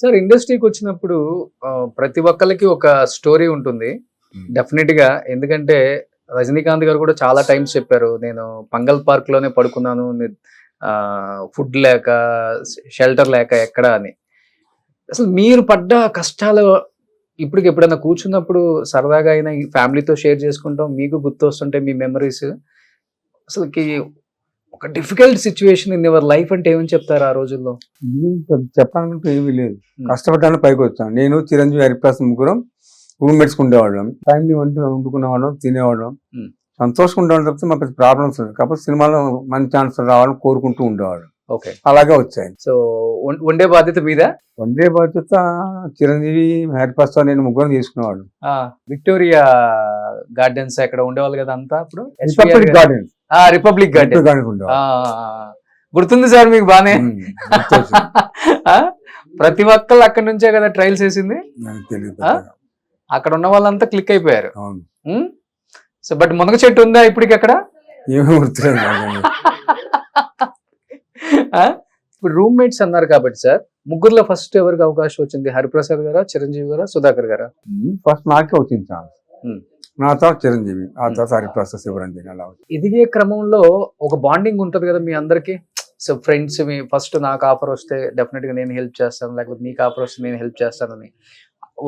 Sir ఇండస్ట్రీకి వచ్చినప్పుడు ప్రతి ఒక్కళ్ళకి ఒక స్టోరీ ఉంటుంది డెఫినెట్ గా. ఎందుకంటే రజనీకాంత్ గారు కూడా చాలా టైమ్స్ చెప్పారు, నేను పంగల్ పార్క్ లోనే పడుకున్నాను, ఫుడ్ లేక, షెల్టర్ లేక ఎక్కడ అని. అసలు మీరు పడ్డ కష్టాలు ఇప్పటికి ఎప్పుడైనా కూర్చున్నప్పుడు సరదాగా అయినా ఈ ఫ్యామిలీతో షేర్ చేసుకుంటాం, మీకు గుర్తొస్తుంటే మీ మెమరీస్, అసలుకి ఒక difficult situation in your life అంటే ఏమని చెప్తారు ఆ రోజుల్లో? చెప్పాలంటే ఏమీ లేదు. కష్టపడ్డాను, పైకి వచ్చాను. నేను చిరంజీవి, హరిప్రసాద్ ముగ్గురం రూమ్మేట్స్ ఉండేవాళ్ళం. ఫ్యామిలీ వండుకునేవాళ్ళం, తినేవాళ్ళం, Hmm. సంతోషంగా ఉండేవాళ్ళం. తప్పితే మాకు ప్రాబ్లమ్స్ ఉంది. కాకపోతే సినిమాలో మంచి ఛాన్స్ రావాలని కోరుకుంటూ ఉండేవాళ్ళం. ఓకే, అలాగే వచ్చాయి. సో వండే బాధ్యత మీద వండే బాధ్యత చిరంజీవి, హరిప్రసాద్, నేను ముగ్గురం తీసుకునేవాళ్ళు. విక్టోరియా గార్డెన్స్ అక్కడ ఉండేవాళ్ళు కదా అంతా అప్పుడు. Republic garden, republic garden garden ఉండేవాళ్ళు. గుర్తుంది సార్ మీకు బానే. గుర్తొచ్చింది. ఆ, ప్రతి ఒక్కళ్ళు అక్కడ నుంచే కదా ట్రయల్స్ వేసింది. నాకు తెలియదు. అక్కడ ఉన్న వాళ్ళంతా క్లిక్ అయిపోయారు. అవును. సో బట్ మునగ చెట్టు ఉందా ఇప్పటికి అక్కడ? ఏమీ గుర్తులేదు నాకు. ఇప్పుడు రూమ్మేట్స్ అన్నారు కాబట్టి సార్, ముగ్గురులో ఫస్ట్ ఎవరికి అవకాశం వచ్చింది? హరిప్రసాద్ గారా, చిరంజీవి గారా, సుధాకర్ గారా? ఫస్ట్ నాకే వచ్చింది ఛాన్స్. Hmm. నా తర్వాత చిరంజీవి, ఆ తర్వాత హరిప్రసాద్, శివరంజన్, అలా వచ్చింది. ఎదిగే క్రమంలో ఒక బాండింగ్ ఉంటది కదా మీ అందరికి. సో ఫ్రెండ్స్, మీ ఫస్ట్ నాకు ఆఫర్ వస్తే డెఫినెట్ గా నేను హెల్ప్ చేస్తాను, లేకపోతే నీకు ఆఫర్ వస్తే నేను హెల్ప్ చేస్తానని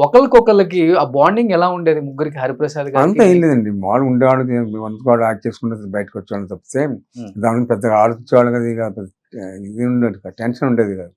ఒకరికొకరికి ఆ బాండింగ్ ఎలా ఉండేది ముగ్గురికి? హరిప్రసాద్ అంతా గారికి ఏం లేదండి, మామూలు ఉండేవాడు, వంతుకోవడం, యాక్ట్ చేసుకుంటే బయటకు వచ్చేవాడు తప్పితే దాని గురించి పెద్దగా ఆలోచించేవాళ్ళు కదా. ఇక ఇది ఉండేది కాదు, టెన్షన్ ఉండేది కాదు.